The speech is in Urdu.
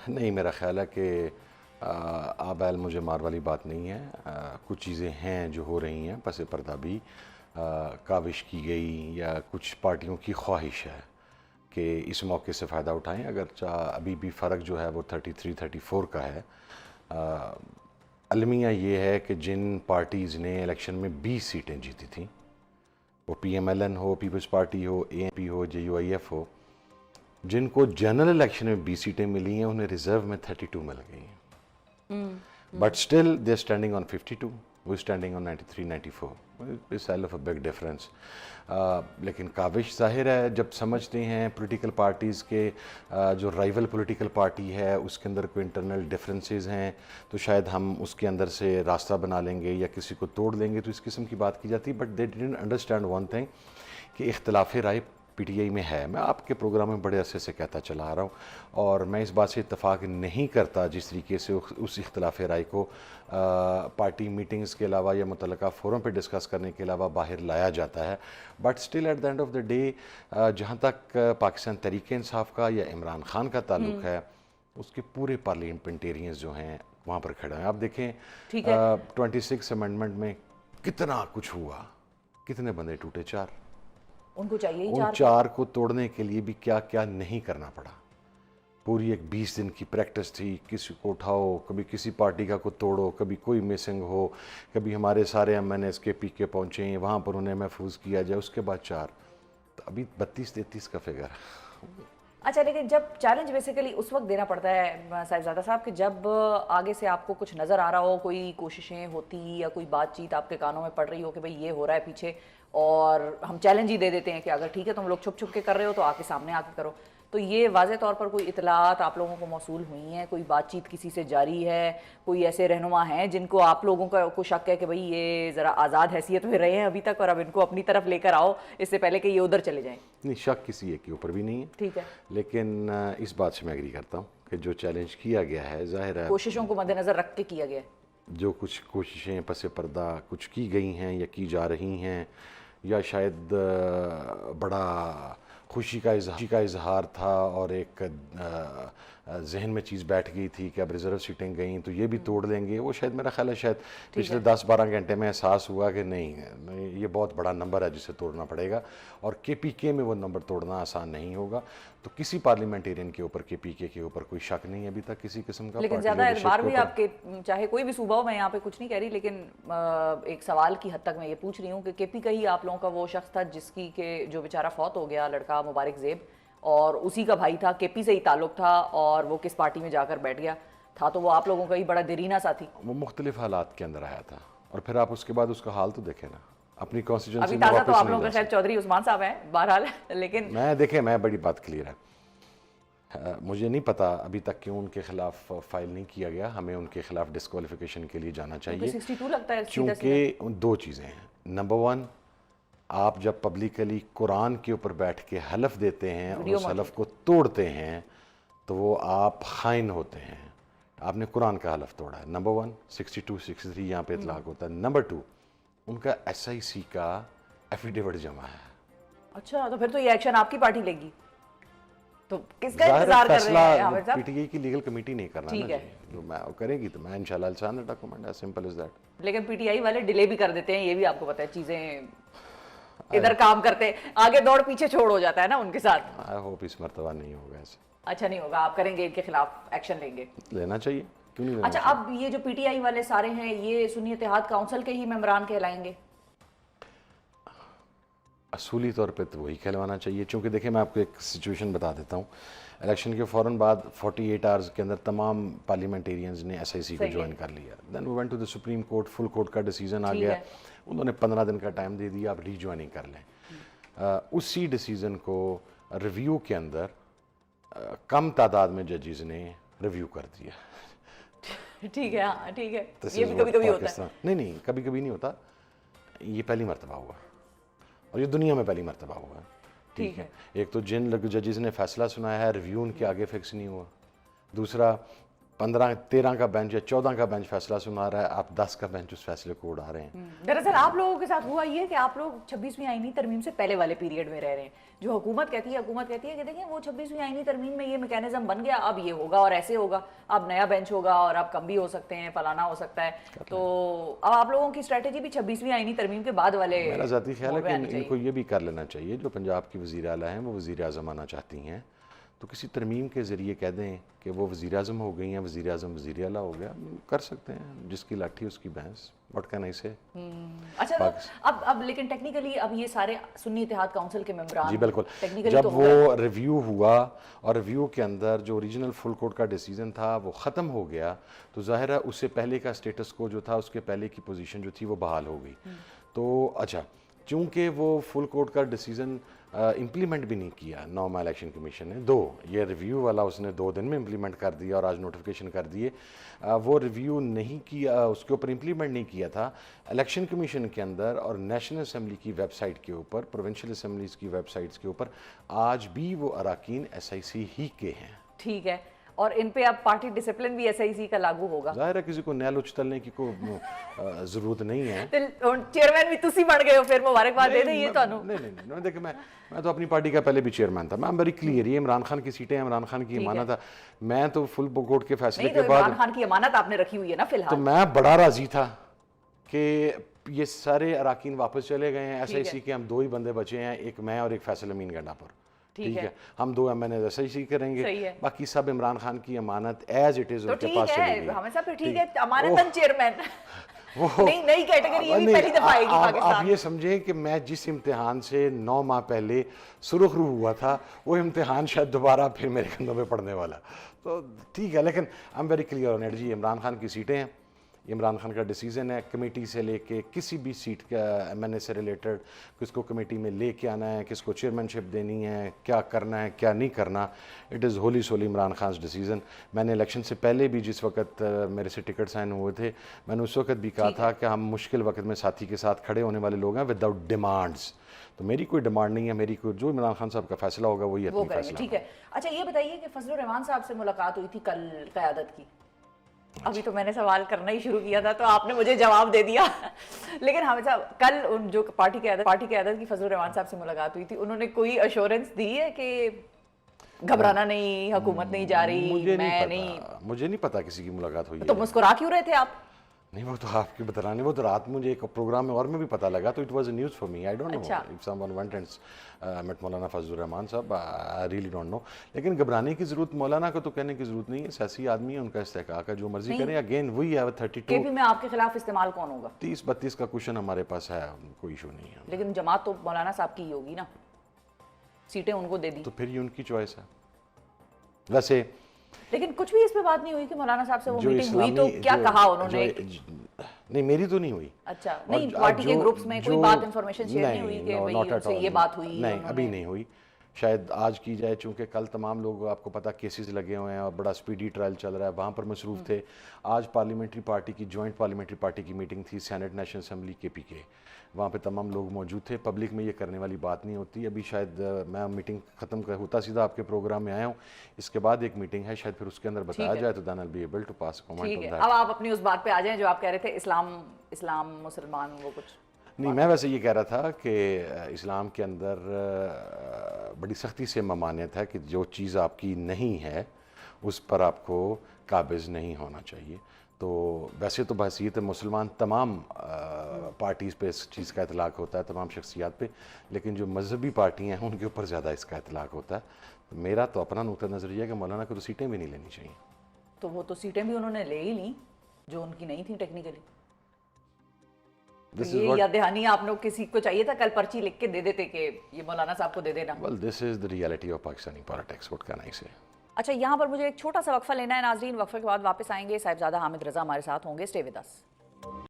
نہیں، میرا خیال ہے کہ آبیل مجھے مار والی بات نہیں ہے. کچھ چیزیں ہیں جو ہو رہی ہیں پس پردہ بھی کاوش کی گئی یا کچھ پارٹیوں کی خواہش ہے کہ اس موقع سے فائدہ اٹھائیں. اگرچہ ابھی بھی فرق جو ہے وہ 33-34 کا ہے. المیہ یہ ہے کہ جن پارٹیز نے الیکشن میں 20 سیٹیں جیتی تھیں، وہ پی ایم ایل این ہو، پیپلز پارٹی ہو، اے ایم پی ہو، جے یو آئی ایف ہو، جن کو جنرل الیکشن میں 20 سیٹیں ملی ہیں انہیں ریزرو میں 32 مل گئی ہیں. But still they standing on 52، وہ standing on 93-94. Is hell of a big difference. لیکن کاوش ظاہر ہے جب سمجھتے ہیں پولیٹیکل پارٹیز کے جو رائیول پولیٹیکل پارٹی ہے اس کے اندر کوئی انٹرنل ڈفرینسز ہیں تو شاید ہم اس کے اندر سے راستہ بنا لیں گے یا کسی کو توڑ لیں گے، تو اس قسم کی بات کی جاتی. But they didn't understand one thing کہ اختلاف رائے پی ٹی آئی میں ہے. میں آپ کے پروگرام میں بڑے عرصے سے کہتا چلا آ رہا ہوں اور میں اس بات سے اتفاق نہیں کرتا جس طریقے سے اس اختلاف رائے کو پارٹی میٹنگز کے علاوہ یا متعلقہ فورم پہ ڈسکس کرنے کے علاوہ باہر لایا جاتا ہے. But still at the end of the day جہاں تک پاکستان تحریک انصاف کا یا عمران خان کا تعلق ہے، اس کے پورے پارلیمنٹیرینز جو ہیں وہاں پر کھڑے ہیں. آپ دیکھیں 26 امینڈمنٹ میں کتنا کچھ ہوا، کتنے بندے ٹوٹے، 4. ان کو چاہیے ہی ان 4 کو توڑنے کے لیے بھی کیا کیا نہیں کرنا پڑا. پوری ایک 20 دن کی پریکٹس تھی، کسی کو اٹھاؤ، کبھی کسی پارٹی کا کو توڑو، کبھی کوئی مسنگ ہو، کبھی ہمارے سارے ایم این ایس کے پی کے پہنچے ہیں وہاں پر انہیں محفوظ کیا جائے. اس کے بعد 4، تو ابھی 32-33 کا فگر. اچھا، لیکن جب چیلنج بیسیکلی اس وقت دینا پڑتا ہے صاحبزادہ صاحب کہ جب آگے سے آپ کو کچھ نظر آ رہا ہو، کوئی کوششیں ہوتی یا کوئی بات چیت آپ کے کانوں میں پڑ رہی ہو کہ بھئی یہ ہو رہا ہے پیچھے، اور ہم چیلنج ہی دے دیتے ہیں کہ اگر ٹھیک ہے تم لوگ چھپ چھپ کے کر رہے ہو تو آ کے سامنے آ کے کرو. تو یہ واضح طور پر کوئی اطلاعات آپ لوگوں کو موصول ہوئی ہیں، کوئی بات چیت کسی سے جاری ہے، کوئی ایسے رہنما ہیں جن کو آپ لوگوں کو شک ہے کہ بھئی یہ ذرا آزاد حیثیت میں رہے ہیں ابھی تک اور اب ان کو اپنی طرف لے کر آؤ اس سے پہلے کہ یہ ادھر چلے جائیں؟ نہیں، شک کسی ایک کے اوپر بھی نہیں ہے. ٹھیک ہے، لیکن اس بات سے میں ایگری کرتا ہوں کہ جو چیلنج کیا گیا ہے ظاہر ہے کوششوں کو مد نظر رکھ کے کیا گیا ہے. جو کچھ کوششیں پس پردہ کچھ کی گئی ہیں یا کی جا رہی ہیں، یا شاید بڑا خوشی کا اظہار تھا اور ایک ذہن میں چیز بیٹھ گئی تھی کہ اب ریزرو سیٹیں گئیں تو یہ بھی توڑ لیں گے. وہ شاید میرا خیال ہے شاید پچھلے 10-12 گھنٹے میں احساس ہوا کہ نہیں، یہ بہت بڑا نمبر ہے جسے توڑنا پڑے گا اور کے پی کے میں وہ نمبر توڑنا آسان نہیں ہوگا. تو کسی پارلیمنٹیرین کے اوپر، کے پی کے اوپر کوئی شک نہیں ہے ابھی تک کسی قسم کا. لیکن زیادہ اعتبار بھی آپ کے، چاہے کوئی بھی صوبہ ہو، میں یہاں پہ کچھ نہیں کہہ رہی، لیکن ایک سوال کی حد تک میں یہ پوچھ رہی ہوں کہ کے پی کا ہی آپ لوگوں کا وہ شخص تھا جس کی کہ جو بیچارہ فوت ہو گیا، لڑکا مبارک زیب، اور اسی کا بھائی تھا، کے پی سے ہی تعلق تھا، اور وہ کس پارٹی میں جا کر بیٹھ گیا تھا، تو وہ آپ لوگوں کا ہی بڑا دیرینہ ساتھی. وہ مختلف حالات کے اندر آیا تھا اور پھر آپ اس کے بعد اس کا حال تو دیکھیں نا، اپنی کانسٹیچوئنسی ابھی میں تازہ واپس تو آپ نہیں لوگوں جا کا خیر چودھری عثمان صاحب ہیں بہرحال، لیکن میں بڑی بات کلیئر ہے. مجھے نہیں پتا ابھی تک کیوں ان کے خلاف فائل نہیں کیا گیا. ہمیں ان کے خلاف ڈسکوالیفیکیشن کے لیے جانا چاہیے 62 لگتا ہے. کیونکہ 2 چیزیں ہیں. نمبر 1، آپ جب پبلکلی قرآن کے اوپر بیٹھ کے حلف دیتے ہیں اور اس حلف کو توڑتے ہیں تو وہ آپ خائن ہوتے ہیں. آپ نے قرآن کا حلف توڑا ہے. نمبر 1، 62-63 یہاں پہ اطلاق ہوتا ہے. نمبر 2، ان کا ایس آئی سی کا ایفیڈیوٹ جمع ہے. اچھا، تو پھر تو یہ ایکشن آپ کی پارٹی لے گی، تو کس کا انتظار کر رہے ہیں عامر صاحب؟ پی ٹی آئی کی لیگل کمیٹی نہیں کرنا نا ٹھیک ہے، جو میں کرے گی تو میں انشاءاللہ السان ڈاکومنٹ ہے، سمپل از دیٹ. لیکن پی ٹی آئی والے ڈیلے بھی کر دیتے ہیں، یہ بھی آپ کو پتہ ہے، چیزیں ادھر کام کرتے آگے دوڑ پیچھے چھوڑ ہو جاتا ہے نا ان کے ساتھ. آئی ہوپ اس مرتبہ نہیں ہوگا ایسے. اچھا نہیں ہوگا، آپ کریں گے ان کے خلاف ایکشن لیں گے؟ لینا چاہیے، کیوں نہیں لینا اچھا، اب یہ جو پی ٹی آئی والے سارے ہیں یہ سنی اتحاد کونسل کے ہی ممبران کہلائیں گے؟ اصولی طور پہ تو وہی کہلوانا چاہیے. چونکہ دیکھیں میں آپ کو ایک سچویشن بتا دیتا ہوں. الیکشن کے فوراً بعد 48 آورز کے اندر تمام پارلیمنٹیرینز نے ایس آئی سی کو جوائن کر لیا. Then we went to the supreme court, full court کا ڈیسیژن آ گیا. انہوں نے 15 دن کا ٹائم دے دیا، آپ ری جوائننگ کر لیں. اسی ڈیسیژن کو ریویو کے اندر کم تعداد میں ججز نے ریویو کر دیا. ٹھیک ہے، ہاں ٹھیک ہے، یہ بھی کبھی کبھی ہوتا ہے. نہیں کبھی کبھی نہیں ہوتا. یہ پہلی مرتبہ ہوا اور یہ دنیا میں پہلی مرتبہ ہوا. ٹھیک ہے، ایک تو جن ججز نے فیصلہ سنایا ہے ریویو ان کے آگے فکس نہیں ہوا. دوسرا 13 کا بینچ یا 14 کا بینچ فیصلہ سنا رہا ہے, آپ 10 کا بینچ اس فیصلے کو اڑا رہے ہیں. دراصل آپ لوگوں کے ساتھ ہوا یہ کہ آپ لوگ 26ویں آئینی ترمیم سے پہلے والے پیریڈ میں رہ رہے ہیں. جو حکومت کہتی ہے کہ دیکھیں وہ 26ویں آئینی ترمیم میں یہ میکینزم بن گیا, اب یہ ہوگا اور ایسے ہوگا, اب نیا بینچ ہوگا اور اب کم بھی ہو سکتے ہیں, فلانا ہو سکتا ہے. تو اب آپ لوگوں کی اسٹریٹجی بھی 26ویں آئینی ترمیم کے بعد والے. میرا ذاتی خیال ہے کہ ان کو یہ بھی کر لینا چاہیے, جو پنجاب کی وزیر اعلیٰ ہیں وہ وزیر اعظم آنا چاہتی ہیں, تو کسی ترمیم کے ذریعے کہہ دیں کہ وہ وزیر اعظم ہو گئی ہیں, وزیر اعظم وزیر اعلیٰ ہو گیا, کر سکتے ہیں, جس کی لاٹھی اس کی بھینس, وٹ کین آئی سے. اچھا تو اب لیکن ٹیکنیکلی اب یہ سارے سنی اتحاد کونسل کے ممبران, جی بالکل, جب وہ ریویو ہوا اور ریویو کے اندر جو اوریجنل فل کورٹ کا ڈیسیژن تھا وہ ختم ہو گیا, تو ظاہر ہے اس سے پہلے کا اسٹیٹس کو جو تھا, اس کے پہلے کی پوزیشن جو تھی وہ بحال ہو گئی. تو اچھا, چونکہ وہ فل کورٹ کا ڈیسیژن امپلیمنٹ بھی نہیں کیا نوما الیکشن کمیشن نے, یہ ریویو والا اس نے 2 دن میں امپلیمنٹ کر دیا اور آج نوٹیفیکیشن کر دیے, وہ ریویو نہیں کیا, اس کے اوپر امپلیمنٹ نہیں کیا تھا. الیکشن کمیشن کے اندر اور نیشنل اسمبلی کی ویب سائٹ کے اوپر, پروونشل اسمبلیز کی ویب سائٹس کے اوپر آج بھی وہ اراکین SIC ہی کے ہیں. ٹھیک ہے, اور ان پہ اب پارٹی ڈسپلن بھی SIC کا لاگو ہوگا. ظاہر ہے کسی کو نیل اچتلنے کی کوئی ضرورت نہیں ہے. چیئرمین بھی تسی بن گئے ہو, پھر مبارکباد دے دیں یہ تانوں. نہیں دیکھیں, میں تو اپنی پارٹی کا پہلے بھی چیئرمین تھا, میں ویری کلیئر, یہ عمران خان کی سیٹیں, عمران خان کی امانت ہے, میں تو فل کورٹ کے فیصلے کے بعد, عمران خان کی امانت آپ نے رکھی ہوئی ہے نا فی الحال, تو میں بڑا راضی تھا کہ یہ سارے اراکین واپس چلے گئے ہیں. SIC کے ہم 2 ہی بندے بچے ہیں, ایک میں اور ایک فیصل امین گنڈا پر. ٹھیک ہے, ہم 2 MNA SIC کریں گے, باقی سب عمران خان کی امانت ایز اٹ از ان کے پاس چلی گئی. ہمیں سب ٹھیک ہے, امانتاً چیئرمین نئی کیٹیگری یہ بھی پہلی دفعہ آئے گی پاکستان. آپ یہ سمجھیں کہ میں جس امتحان سے 9 ماہ پہلے سرخ رو ہوا تھا, وہ امتحان شاید دوبارہ پھر میرے کندھوں پہ پڑنے والا. تو ٹھیک ہے, لیکن I am very clear on it. جی عمران خان کی سیٹیں ہیں, عمران خان کا ڈیسیژن ہے, کمیٹی سے لے کے کسی بھی سیٹ کا MNA سے ریلیٹڈ کس کو کمیٹی میں لے کے آنا ہے, کس کو چیئرمین شپ دینی ہے, کیا کرنا ہے کیا نہیں کرنا, اٹ از ہولی سولی عمران خان's ڈیسیژن. میں نے الیکشن سے پہلے بھی جس وقت میرے سے ٹکٹ سائن ہوئے تھے, میں نے اس وقت بھی کہا تھا کہ ہم مشکل وقت میں ساتھی کے ساتھ کھڑے ہونے والے لوگ ہیں وداؤٹ ڈیمانڈز. تو میری کوئی ڈیمانڈ نہیں ہے, میری کوئی, جو عمران خان صاحب کا فیصلہ ہوگا وہی اپنی فیصلہ. ٹھیک ہے. اچھا یہ بتائیے کہ فضل الرحمان صاحب سے ملاقات ہوئی تھی کل قیادت کی, ابھی تو میں نے سوال کرنا ہی شروع کیا تھا تو آپ نے مجھے جواب دے دیا, لیکن ہمیں صاحب کل جو پارٹی قیادت کی فضل الرحمان صاحب سے ملاقات ہوئی تھی, انہوں نے کوئی ایشورنس دی ہے کہ گھبرانا نہیں, حکومت نہیں جا رہی, میں نہیں؟ مجھے نہیں پتا کسی کی ملاقات ہوئی ہے. تو مسکرا کیوں رہے تھے آپ؟ نہیں, وہ تو آپ کی بتلانے, وہ تو رات مجھے ایک پروگرام میں اور میں بھی پتہ لگا, تو it was a news for me. I don't know if someone went and met Maulana Fazl الرحمان صاحب, آئی ریئلی ڈونٹ نو. لیکن گھبرانے کی ضرورت, مولانا کو تو کہنے کی ضرورت نہیں ہے, سیاسی آدمی ہے, ان کا استحقاق ہے, جو مرضی کریں. اگین وہی ہے 32 KP میں آپ کے خلاف استعمال کون ہوگا؟ 30-32 کا کوشن ہمارے پاس ہے, کوئی ایشو نہیں ہے. لیکن جماعت تو مولانا صاحب کی ہی ہوگی نا, سیٹیں ان کو دے دی, تو پھر یہ ان کی چوائس ہے. ویسے لیکن کچھ بھی اس پہ بات نہیں ہوئی کہ مولانا صاحب سے وہ میٹنگ ہوئی تو کیا کہا انہوں نے؟ نہیں, میری تو نہیں ہوئی. اچھا, نہیں پارٹی کے گروپس میں کوئی بات انفارمیشن شیئر نہیں ہوئی کہ بھئی ان سے یہ بات ہوئی؟ نہیں, ابھی نہیں ہوئی, شاید آج کی جائے, چونکہ کل تمام لوگ آپ کو پتہ کیسز لگے ہوئے ہیں اور بڑا سپیڈی ٹرائل چل رہا ہے, وہاں پر مصروف تھے. آج پارلیمنٹری پارٹی کی, جوائنٹ پارلیمنٹری پارٹی کی میٹنگ تھی سینٹ نیشنل اسمبلی KP کے, وہاں پہ تمام لوگ موجود تھے. پبلک میں یہ کرنے والی بات نہیں ہوتی. ابھی شاید میں میٹنگ ختم ہوتا سیدھا آپ کے پروگرام میں آیا ہوں, اس کے بعد ایک میٹنگ ہے, شاید پھر اس کے اندر بتایا جائے, تو then I will be able to pass comment on that. اب آپ اپنی اس بات پہ آ جائیں جو آپ کہہ رہے تھے, اسلام مسلمان وہ کچھ نہیں. میں ویسے یہ کہہ رہا تھا کہ اسلام کے اندر بڑی سختی سے ممانعت ہے کہ جو چیز آپ کی نہیں ہے اس پر آپ کو قابض نہیں ہونا چاہیے. تو ویسے تو بحیثیت مسلمان تمام پارٹیز پہ اس چیز کا اطلاق ہوتا ہے, تمام شخصیات پہ, لیکن جو مذہبی پارٹی ہیں ان کے اوپر زیادہ اس کا اطلاق ہوتا ہے. میرا تو اپنا نقطہ نظریہ ہے کہ مولانا کو تو سیٹیں بھی نہیں لینی چاہیے. تو وہ تو سیٹیں بھی انہوں نے لے ہی لیں جو ان کی نہیں تھیں ٹیکنیکلی. یہ یاد دہانی آپ لوگ کسی کو چاہیے تھا کل پرچی لکھ کے دے دیتے کہ یہ مولانا صاحب کو دے دینا. Well, this is the reality of Pakistani politics. What can I say? اچھا, یہاں پر مجھے ایک چھوٹا سا وقفہ لینا ہے ناظرین, وقفے کے بعد واپس آئیں گے. صاحبزادہ حامد رضا ہمارے ساتھ ہوں گے. Stay with us.